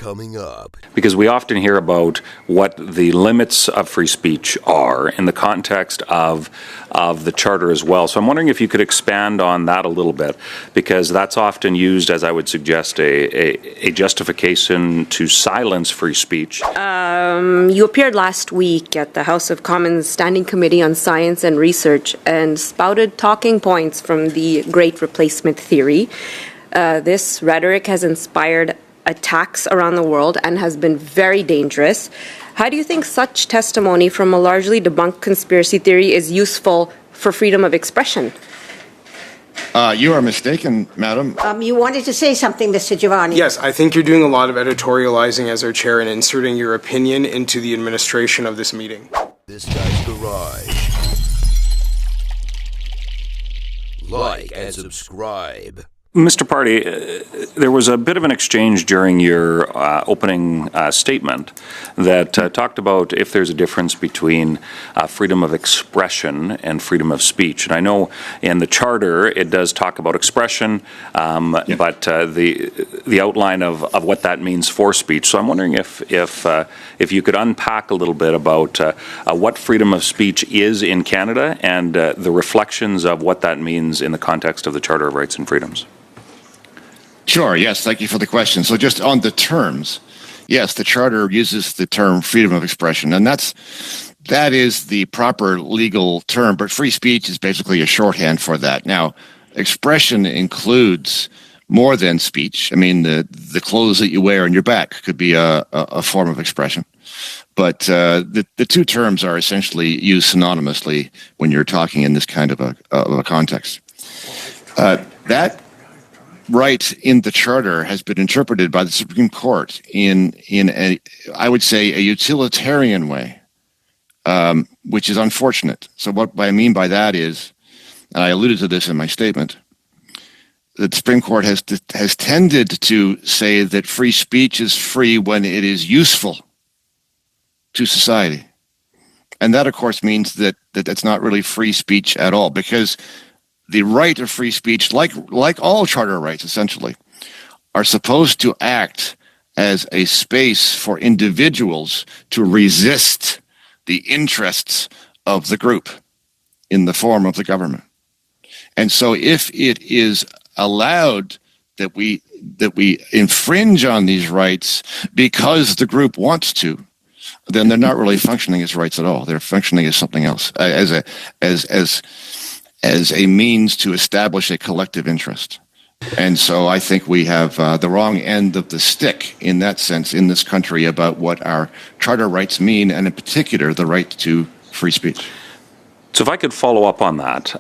coming up. Because we often hear about what the limits of free speech are in the context of the Charter as well. So I'm wondering if you could expand on that a little bit, because that's often used, as I would suggest, a justification to silence free speech. You appeared last week at the House of Commons Standing Committee on Science and Research and spouted talking points from the Great Replacement theory. This rhetoric has inspired attacks around the world and has been very dangerous. How do you think such testimony from a largely debunked conspiracy theory is useful for freedom of expression? You are mistaken, madam. You wanted to say something, Mr. Giovanni. Yes, I think you're doing a lot of editorializing as our chair and inserting your opinion into the administration of this meeting. This guy's garage. Like and subscribe. Mr. Party, there was a bit of an exchange during your opening statement that talked about if there's a difference between freedom of expression and freedom of speech. And I know in the Charter it does talk about expression, but the outline of what that means for speech. So I'm wondering if you could unpack a little bit about what freedom of speech is in Canada and the reflections of what that means in the context of the Charter of Rights and Freedoms. Sure, yes, thank you for the question. So just on the terms, yes, the Charter uses the term freedom of expression, and that is the proper legal term, but free speech is basically a shorthand for that. Now, expression includes more than speech. I mean, the clothes that you wear on your back could be a form of expression. But the two terms are essentially used synonymously when you're talking in this kind of a context. That right in the Charter has been interpreted by the Supreme Court in I would say, a utilitarian way, which is unfortunate. So what I mean by that is, and I alluded to this in my statement, that the Supreme Court has tended to say that free speech is free when it is useful to society. And that, of course, means that that's not really free speech at all, because the right of free speech, like all charter rights, essentially, are supposed to act as a space for individuals to resist the interests of the group in the form of the government. And so if it is allowed that we infringe on these rights because the group wants to, then they're not really functioning as rights at all. They're functioning as something else, as a means to establish a collective interest. And so I think we have the wrong end of the stick in that sense in this country about what our charter rights mean, and in particular, the right to free speech. So if I could follow up on that,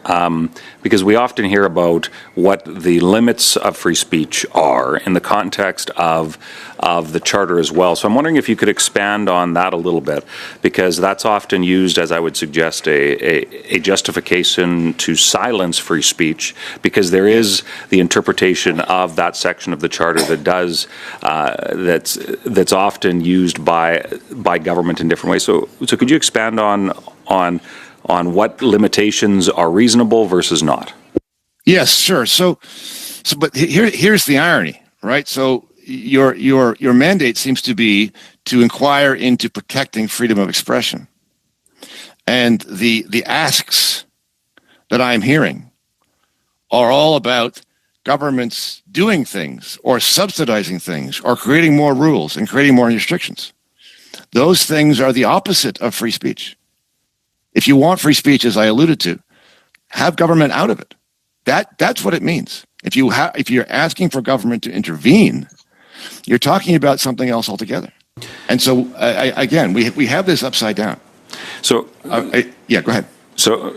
because we often hear about what the limits of free speech are in the context of the Charter as well. So I'm wondering if you could expand on that a little bit, because that's often used, as I would suggest, a justification to silence free speech, because there is the interpretation of that section of the Charter that does that's often used by government in different ways. So could you expand on what limitations are reasonable versus not? Yes, sure. So but here's the irony, right? So your mandate seems to be to inquire into protecting freedom of expression. And the asks that I'm hearing are all about governments doing things or subsidizing things or creating more rules and creating more restrictions. Those things are the opposite of free speech. If you want free speech, as I alluded to, have government out of it. That's what it means. If you're asking for government to intervene, you're talking about something else altogether. And so, again, we have this upside down. So, yeah, go ahead. So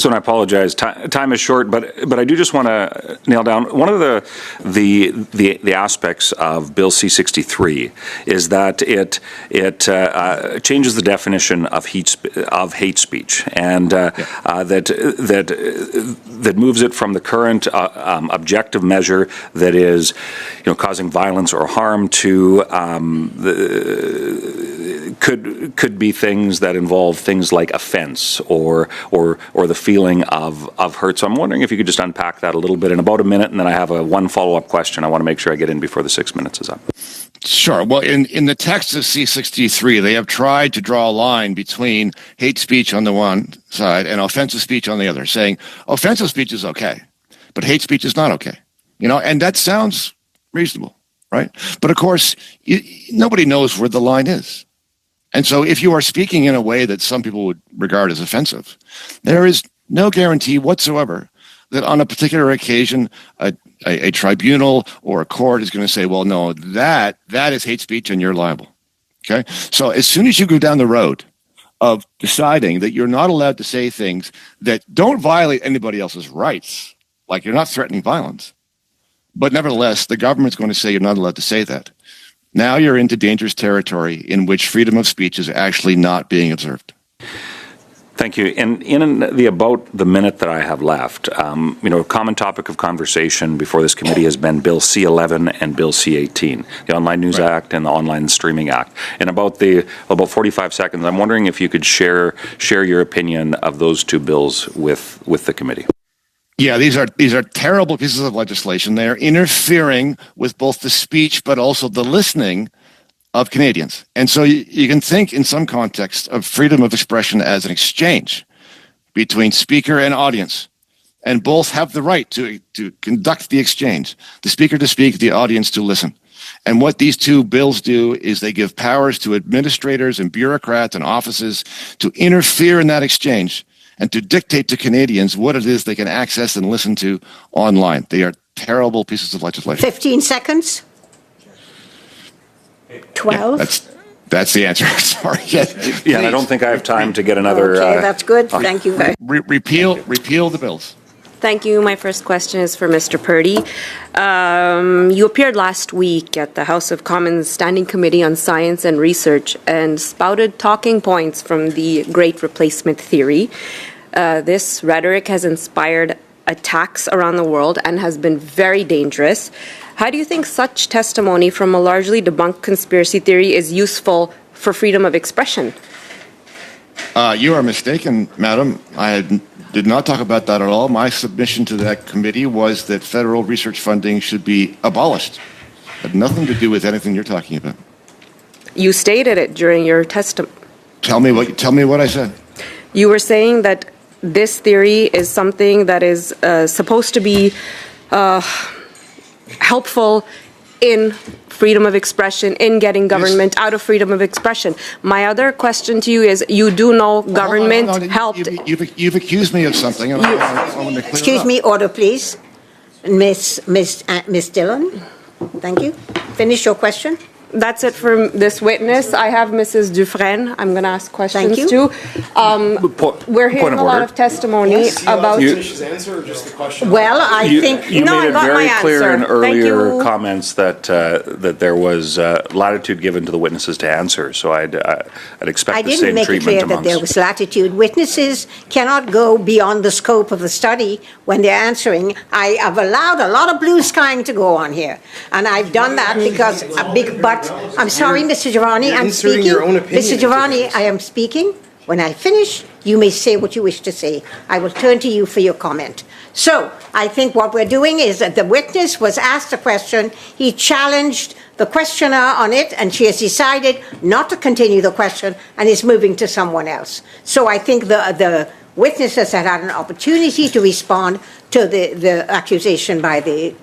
I apologize. Time is short, but I do just want to nail down one of the aspects of Bill C-63 is that it changes the definition of hate speech, and that moves it from the current objective measure that is, causing violence or harm to could be things that involve things like offense or the feeling of hurt. So I'm wondering if you could just unpack that a little bit in about a minute, and then I have one follow-up question I want to make sure I get in before the 6 minutes is up. Sure. Well, in the text of C63, they have tried to draw a line between hate speech on the one side and offensive speech on the other, saying offensive speech is okay, but hate speech is not okay. And that sounds reasonable, right? But of course, nobody knows where the line is. And so if you are speaking in a way that some people would regard as offensive, there is no guarantee whatsoever that on a particular occasion, a tribunal or a court is going to say, well, no, that is hate speech and you're liable. Okay. So as soon as you go down the road of deciding that you're not allowed to say things that don't violate anybody else's rights, like you're not threatening violence, but nevertheless, the government's going to say you're not allowed to say that. Now you're into dangerous territory in which freedom of speech is actually not being observed. Thank you. And in about the minute that I have left, a common topic of conversation before this committee has been Bill C-11 and Bill C-18, the Online News Act and the Online Streaming Act. In about 45 seconds, I'm wondering if you could share your opinion of those two bills with the committee. Yeah, these are terrible pieces of legislation. They are interfering with both the speech but also the listening of Canadians. And so you can think in some context of freedom of expression as an exchange between speaker and audience. And both have the right to conduct the exchange, the speaker to speak, the audience to listen. And what these two bills do is they give powers to administrators and bureaucrats and offices to interfere in that exchange and to dictate to Canadians what it is they can access and listen to online. They are terrible pieces of legislation. 15 seconds. 12. Yeah, that's the answer. Sorry. Yeah, and I don't think I have time to get another. Okay, that's good. Thank you. Repeal the bills. Thank you. My first question is for Mr. Purdy. You appeared last week at the House of Commons Standing Committee on Science and Research and spouted talking points from the Great Replacement Theory. This rhetoric has inspired attacks around the world and has been very dangerous. How do you think such testimony from a largely debunked conspiracy theory is useful for freedom of expression? You are mistaken, madam. I did not talk about that at all. My submission to that committee was that federal research funding should be abolished. It had nothing to do with anything you're talking about. You stated it during your testimony. Tell me what I said. You were saying that this theory is something that is supposed to be helpful in freedom of expression, in getting government out of freedom of expression. My other question to you is, you do know government helped. You've accused me of something. And I want to clear Excuse it up. me, order, please. Miss Dillon, thank you. Finish your question. That's it for this witness. I have Mrs. Dufresne. I'm going to ask questions Thank too. We're Point hearing of a lot order. of testimony about. Finish his answer or just the question? Well, I think... You No, made I it got very my clear in answer. earlier Thank you. comments that there was latitude given to the witnesses to answer. So I'd expect I the didn't same make it treatment clear that there was latitude. Witnesses cannot go beyond the scope of the study when they're answering. I have allowed a lot of blue skying to go on here, and I've done that because but I'm sorry, Mr. Giovanni, You're I'm inserting speaking. your own opinion Mr. into Giovanni, this. I am speaking. When I finish, you may say what you wish to say. I will turn to you for your comment. So I think what we're doing is that the witness was asked a question. He challenged the questioner on it, and she has decided not to continue the question and is moving to someone else. So I think the witnesses had an opportunity to respond to the accusation by the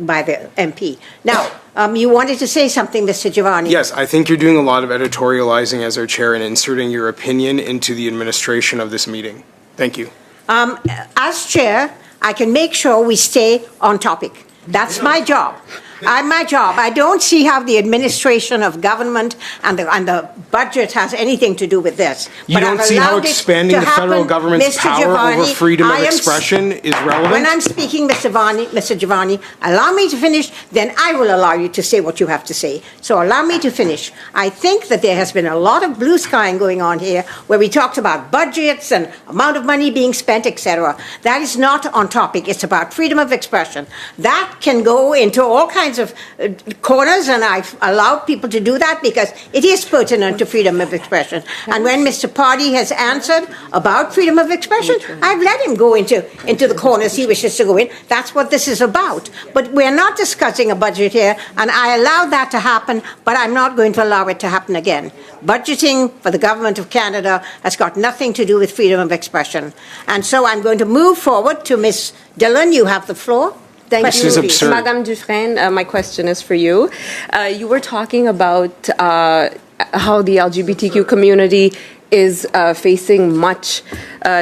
MP. Now, you wanted to say something, Mr. Giovanni. Yes, I think you're doing a lot of editorializing as our chair and inserting your opinion into the administration of this meeting. Thank you. As chair, I can make sure we stay on topic. That's my job. My job. I don't see how the administration of government and the budget has anything to do with this. You don't see how expanding the federal government's power over freedom of expression is relevant? When I'm speaking, Mr. Giovanni, allow me to finish, then I will allow you to say what you have to say. So allow me to finish. I think that there has been a lot of blue skying going on here where we talked about budgets and amount of money being spent, etc. That is not on topic. It's about freedom of expression. That can go into all kinds kinds of corners, and I've allowed people to do that because it is pertinent to freedom of expression. And when Mr. Party has answered about freedom of expression, I've let him go into the corners he wishes to go in. That's what this is about. But we're not discussing a budget here, and I allowed that to happen, but I'm not going to allow it to happen again. Budgeting for the Government of Canada has got nothing to do with freedom of expression. And so I'm going to move forward to Ms. Dillon. You have the floor. Thank This is you, absurd. Madame Dufresne. My question is for you. You were talking about how the LGBTQ community is facing much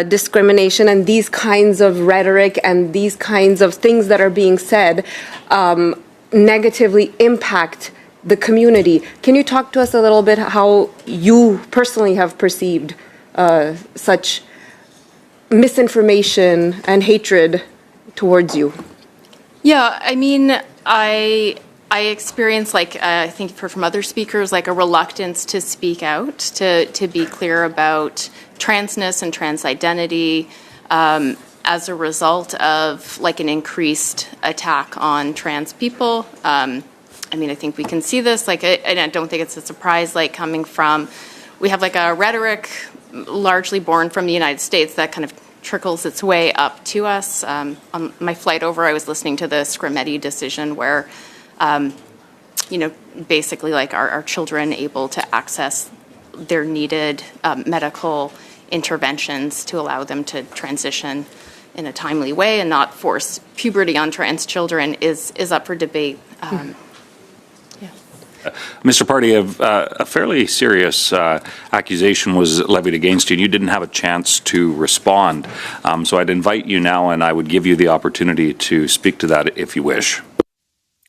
discrimination, and these kinds of rhetoric and these kinds of things that are being said negatively impact the community. Can you talk to us a little bit how you personally have perceived such misinformation and hatred towards you? Yeah, I mean, I experience, like I think you've heard from other speakers, like a reluctance to speak out, to be clear about transness and trans identity as a result of like an increased attack on trans people. I mean, I think we can see this, like, and I don't think it's a surprise, like coming from, we have like a rhetoric largely born from the United States that kind of trickles its way up to us. On my flight over, I was listening to the Scrimetti decision where, basically like our children able to access their needed medical interventions to allow them to transition in a timely way and not force puberty on trans children is up for debate. Mr. Party, a fairly serious accusation was levied against you, and you didn't have a chance to respond. So I'd invite you now, and I would give you the opportunity to speak to that if you wish.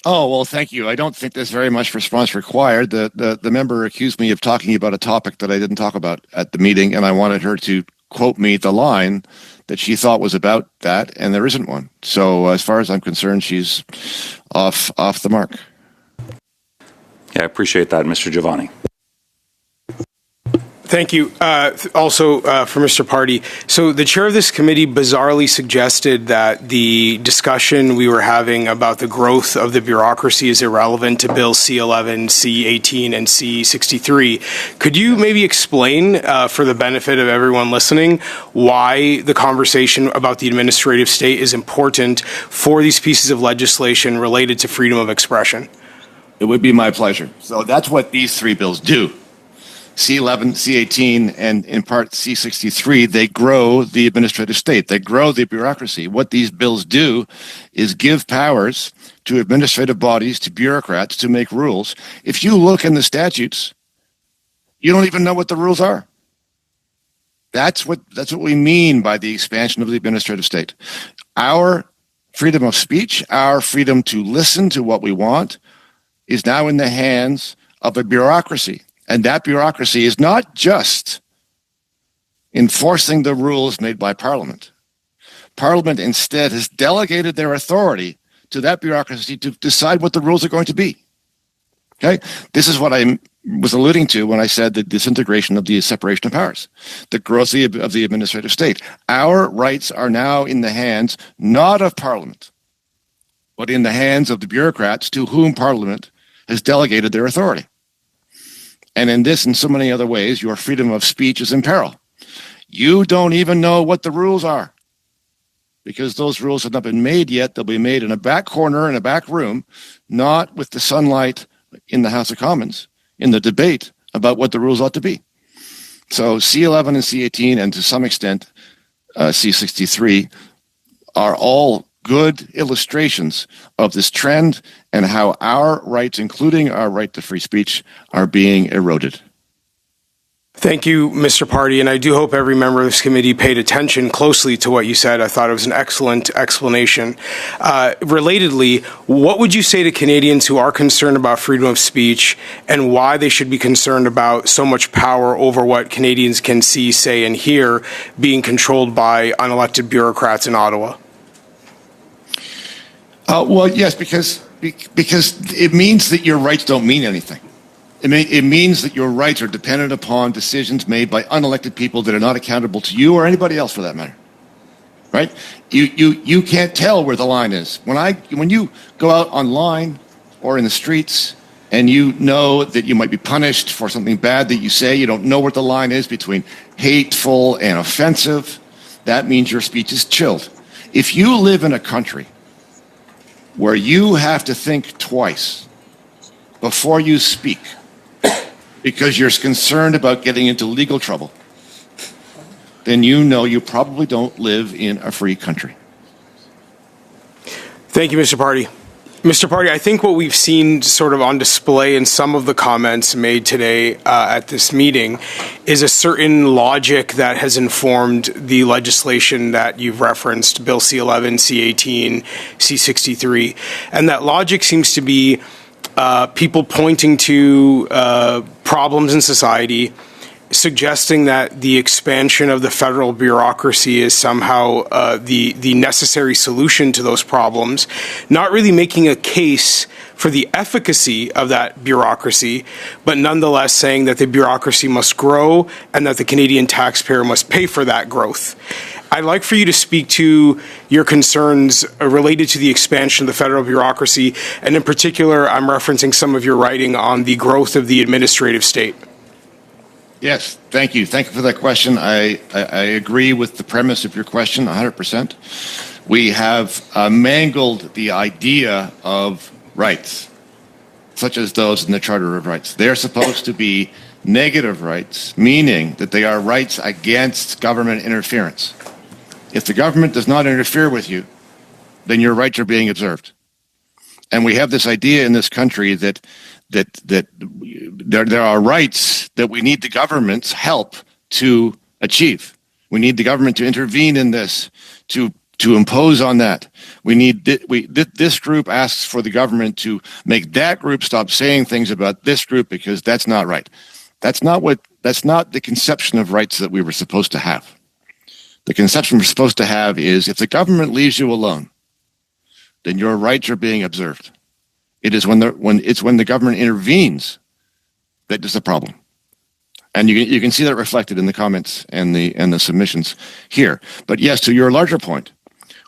Oh, well, thank you. I don't think there's very much response required. The member accused me of talking about a topic that I didn't talk about at the meeting, and I wanted her to quote me the line that she thought was about that, and there isn't one. So as far as I'm concerned, she's off the mark. Yeah, I appreciate that, Mr. Giovanni. Thank you. Also, for Mr. Party, so the chair of this committee bizarrely suggested that the discussion we were having about the growth of the bureaucracy is irrelevant to Bill C11, C18, and C63. Could you maybe explain, for the benefit of everyone listening, why the conversation about the administrative state is important for these pieces of legislation related to freedom of expression? It would be my pleasure. So that's what these three bills do. C11, C18, and in part C63, they grow the administrative state. They grow the bureaucracy. What these bills do is give powers to administrative bodies, to bureaucrats, to make rules. If you look in the statutes, you don't even know what the rules are. That's what we mean by the expansion of the administrative state. Our freedom of speech, our freedom to listen to what we want, is now in the hands of a bureaucracy. And that bureaucracy is not just enforcing the rules made by Parliament. Parliament instead has delegated their authority to that bureaucracy to decide what the rules are going to be. Okay? This is what I was alluding to when I said the disintegration of the separation of powers, the growth of the administrative state. Our rights are now in the hands not of Parliament, but in the hands of the bureaucrats to whom Parliament has delegated their authority. And in this and so many other ways, your freedom of speech is in peril. You don't even know what the rules are because those rules have not been made yet. They'll be made in a back corner, in a back room, not with the sunlight in the House of Commons, in the debate about what the rules ought to be. So C11 and C18, and to some extent C63, are all good illustrations of this trend and how our rights, including our right to free speech, are being eroded. Thank you, Mr. Party, and I do hope every member of this committee paid attention closely to what you said. I thought it was an excellent explanation. Relatedly, what would you say to Canadians who are concerned about freedom of speech and why they should be concerned about so much power over what Canadians can see, say, and hear being controlled by unelected bureaucrats in Ottawa? Well, yes, because it means that your rights don't mean anything. It means that your rights are dependent upon decisions made by unelected people that are not accountable to you or anybody else for that matter. Right? You can't tell where the line is. When you go out online or in the streets, and you know that you might be punished for something bad that you say, you don't know what the line is between hateful and offensive, that means your speech is chilled. If you live in a country where you have to think twice before you speak because you're concerned about getting into legal trouble, then you know you probably don't live in a free country. Thank you, Mr. Party. Mr. Party, I think what we've seen sort of on display in some of the comments made today at this meeting is a certain logic that has informed the legislation that you've referenced, Bill C-11, C-18, C-63. And that logic seems to be people pointing to problems in society, suggesting that the expansion of the federal bureaucracy is somehow the necessary solution to those problems, not really making a case for the efficacy of that bureaucracy, but nonetheless saying that the bureaucracy must grow and that the Canadian taxpayer must pay for that growth. I'd like for you to speak to your concerns related to the expansion of the federal bureaucracy, and in particular, I'm referencing some of your writing on the growth of the administrative state. Yes, thank you. Thank you for that question. I agree with the premise of your question 100%. We have mangled the idea of rights, such as those in the Charter of Rights. They're supposed to be negative rights, meaning that they are rights against government interference. If the government does not interfere with you, then your rights are being observed. And we have this idea in this country that there are rights that we need the government's help to achieve. We need the government to intervene in this, to impose on that. This group asks for the government to make that group stop saying things about this group because that's not right. That's not the conception of rights that we were supposed to have. The conception we're supposed to have is if the government leaves you alone, then your rights are being observed. It is when the government intervenes that is the problem, and you can see that reflected in the comments and the submissions here. But yes, to your larger point,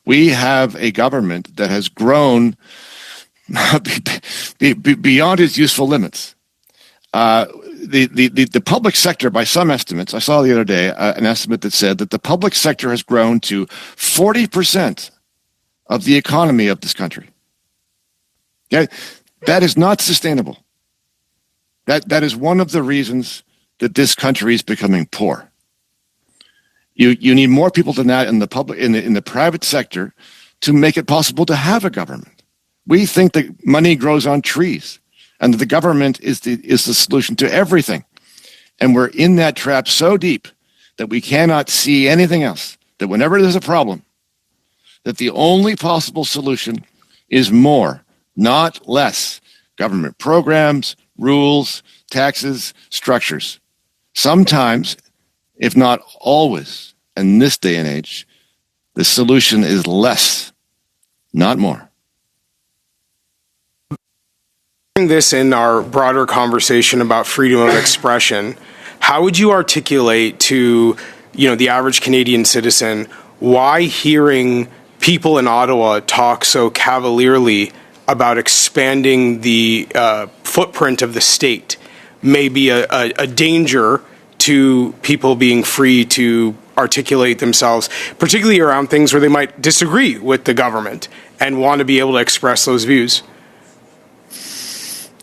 we have a government that has grown beyond its useful limits. The public sector, by some estimates, I saw the other day an estimate that said that the public sector has grown to 40% of the economy of this country. Okay? That is not sustainable. That is one of the reasons that this country is becoming poor. You need more people than that in the public, in the private sector, to make it possible to have a government. We think that money grows on trees, and that the government is the solution to everything. And we're in that trap so deep that we cannot see anything else. That whenever there's a problem, that the only possible solution is more, not less, government programs, rules, taxes, structures. Sometimes, if not always, in this day and age, the solution is less, not more. This in our broader conversation about freedom of expression, how would you articulate to the average Canadian citizen why hearing people in Ottawa talk so cavalierly about expanding the footprint of the state may be a danger to people being free to articulate themselves, particularly around things where they might disagree with the government and want to be able to express those views?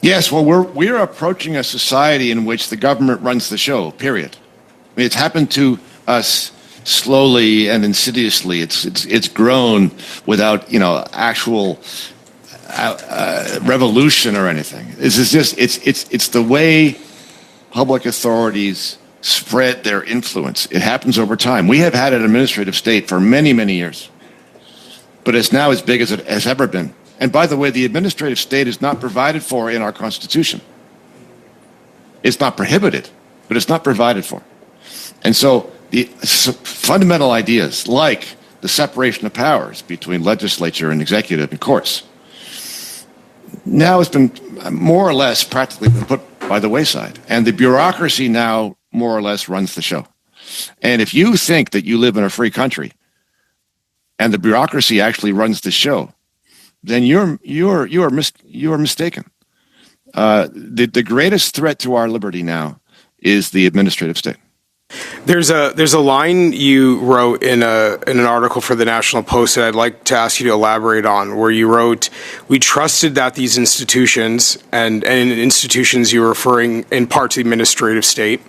Yes, well, we're approaching a society in which the government runs the show, period. I mean, it's happened to us slowly and insidiously. It's grown without, actual revolution or anything. This is just, it's the way public authorities spread their influence. It happens over time. We have had an administrative state for many, many years, but it's now as big as it has ever been. And by the way, the administrative state is not provided for in our Constitution. It's not prohibited, but it's not provided for. And so the fundamental ideas like the separation of powers between legislature and executive and courts now has been more or less practically been put by the wayside. And the bureaucracy now more or less runs the show. And if you think that you live in a free country and the bureaucracy actually runs the show, then you are mistaken. The greatest threat to our liberty now is the administrative state. There's a line you wrote in an article for the National Post that I'd like to ask you to elaborate on, where you wrote, "We trusted that these institutions," and in institutions you're referring in part to the administrative state,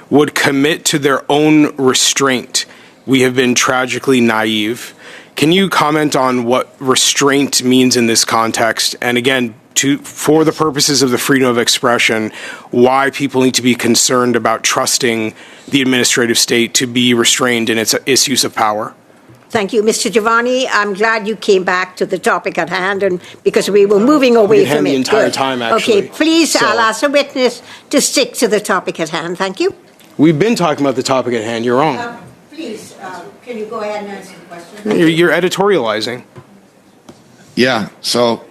"would commit to their own restraint. We have been tragically naive." Can you comment on what restraint means in this context? And again, for the purposes of the freedom of expression, why people need to be concerned about trusting the administrative state to be restrained in its use of power? Thank you, Mr. Giovanni. I'm glad you came back to the topic at hand, and because we were moving away from it. The entire time, actually. Okay, please, I'll ask the witness to stick to the topic at hand. Thank you. We've been talking about the topic at hand. You're wrong. Please, can you go ahead and answer the question? You're editorializing. Yeah. So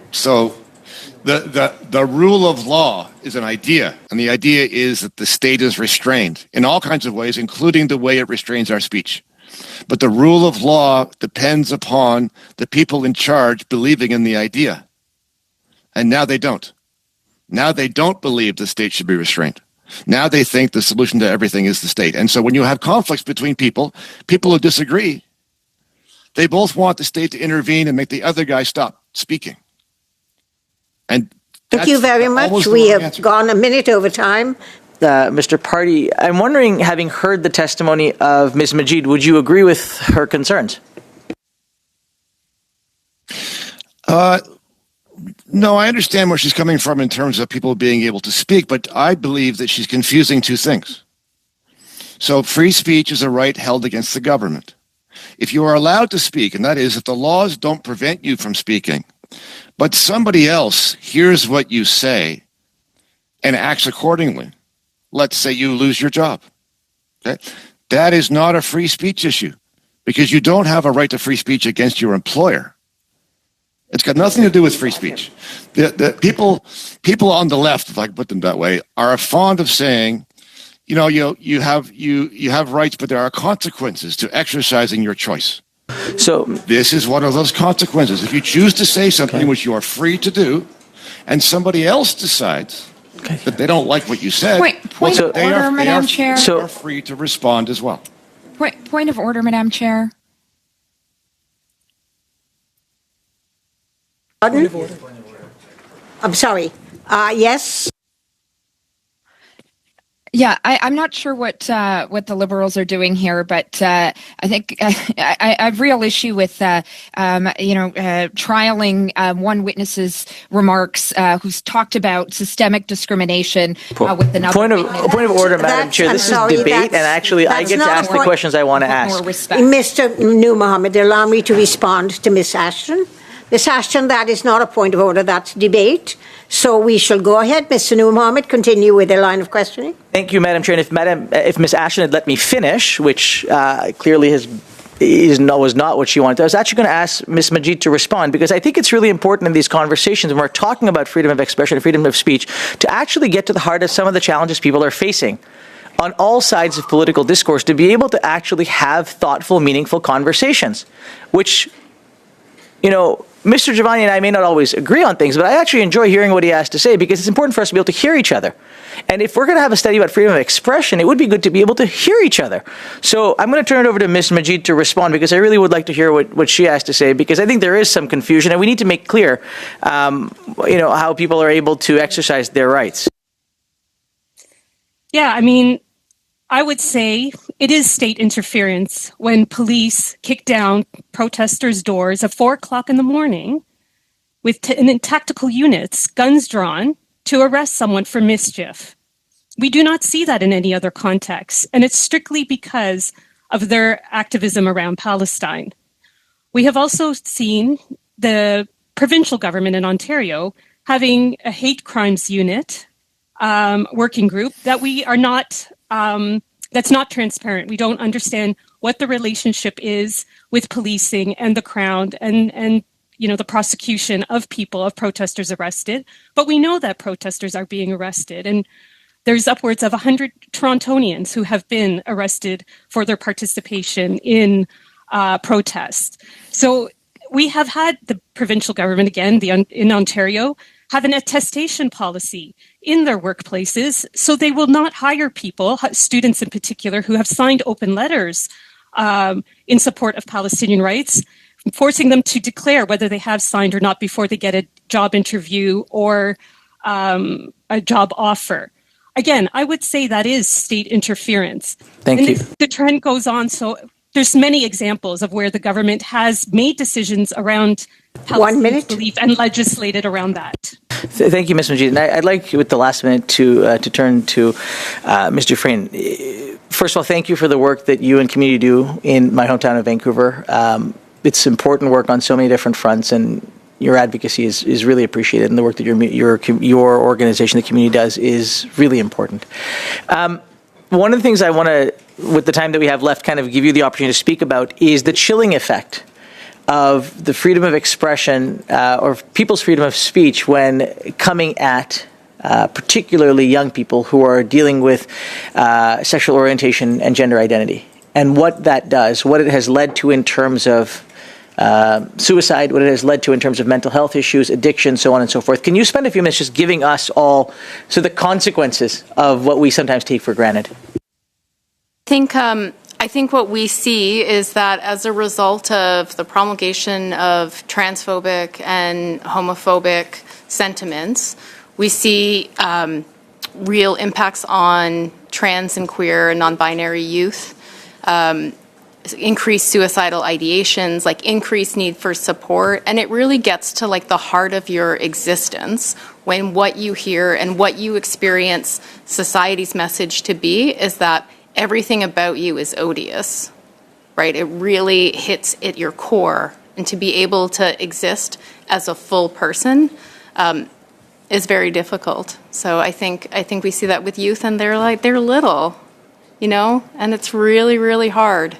the rule of law is an idea, and the idea is that the state is restrained in all kinds of ways, including the way it restrains our speech. But the rule of law depends upon the people in charge believing in the idea. And now they don't. Now they don't believe the state should be restrained. Now they think the solution to everything is the state. And so when you have conflicts between people who disagree, they both want the state to intervene and make the other guy stop speaking. And thank you very much. We have gone a minute over time. Mr. Party, I'm wondering, having heard the testimony of Ms. Majid, would you agree with her concerns? No, I understand where she's coming from in terms of people being able to speak, but I believe that she's confusing two things. So free speech is a right held against the government. If you are allowed to speak, and that is if the laws don't prevent you from speaking, but somebody else hears what you say and acts accordingly, let's say you lose your job. Okay? That is not a free speech issue because you don't have a right to free speech against your employer. It's got nothing to do with free speech. The people on the left, if I can put them that way, are fond of saying, you know, you have rights, but there are consequences to exercising your choice. So this is one of those consequences. If you choose to say something which you are free to do, and somebody else decides that they don't like what you said, Point of order, Madam Chair. They are free to respond as well. Point of order, Madam Chair. Pardon? I'm sorry. Yes. Yeah, I'm not sure what the Liberals are doing here, but I think I have real issue with trialing one witness's remarks who's talked about systemic discrimination with another. Point of order, Madam Chair. This is debate, and actually I get to ask the questions I want to ask. Mr. Nur Mohammed, allow me to respond to Ms. Ashton. Ms. Ashton, that is not a point of order, that's debate. So we shall go ahead. Mr. Nur Mohammed, continue with the line of questioning. Thank you, Madam Chair. And if Ms. Ashton had let me finish, which clearly was not what she wanted, I was actually going to ask Ms. Majid to respond, because I think it's really important in these conversations when we're talking about freedom of expression and freedom of speech to actually get to the heart of some of the challenges people are facing on all sides of political discourse, to be able to actually have thoughtful, meaningful conversations, which, you know, Mr. Giovanni and I may not always agree on things, but I actually enjoy hearing what he has to say, because it's important for us to be able to hear each other. And if we're going to have a study about freedom of expression, it would be good to be able to hear each other. So I'm going to turn it over to Ms. Majid to respond, because I really would like to hear what she has to say, because I think there is some confusion, and we need to make clear, how people are able to exercise their rights. Yeah, I mean, I would say it is state interference when police kick down protesters' doors at 4 o'clock in the morning with tactical units, guns drawn, to arrest someone for mischief. We do not see that in any other context, and it's strictly because of their activism around Palestine. We have also seen the provincial government in Ontario having a hate crimes unit working group that we are not that's not transparent. We don't understand what the relationship is with policing and the Crown and the prosecution of protesters arrested. But we know that protesters are being arrested, and there's upwards of 100 Torontonians who have been arrested for their participation in protests. So we have had the provincial government, again, in Ontario, have an attestation policy in their workplaces, so they will not hire people, students in particular, who have signed open letters in support of Palestinian rights, forcing them to declare whether they have signed or not before they get a job interview or a job offer. Again, I would say that is state interference. Thank and you. If the trend goes on, so there's many examples of where the government has made decisions around Palestinian belief and legislated around that. Thank you, Ms. Majid. And I'd like, with the last minute, to turn to Ms. Dufresne. First of all, thank you for the work that you and community do in my hometown of Vancouver. It's important work on so many different fronts, and your advocacy is really appreciated, and the work that your organization, the community, does is really important. One of the things I want to, with the time that we have left, kind of give you the opportunity to speak about is the chilling effect of the freedom of expression or people's freedom of speech when coming at particularly young people who are dealing with sexual orientation and gender identity, and what that does, what it has led to in terms of suicide, what it has led to in terms of mental health issues, addiction, so on and so forth. Can you spend a few minutes just giving us all the consequences of what we sometimes take for granted? I think what we see is that as a result of the promulgation of transphobic and homophobic sentiments, we see real impacts on trans and queer and non-binary youth, increased suicidal ideations, like increased need for support, and it really gets to like the heart of your existence when what you hear and what you experience society's message to be is that everything about you is odious, right? It really hits at your core, and to be able to exist as a full person is very difficult. So I think we see that with youth, and they're little, and it's really, really hard.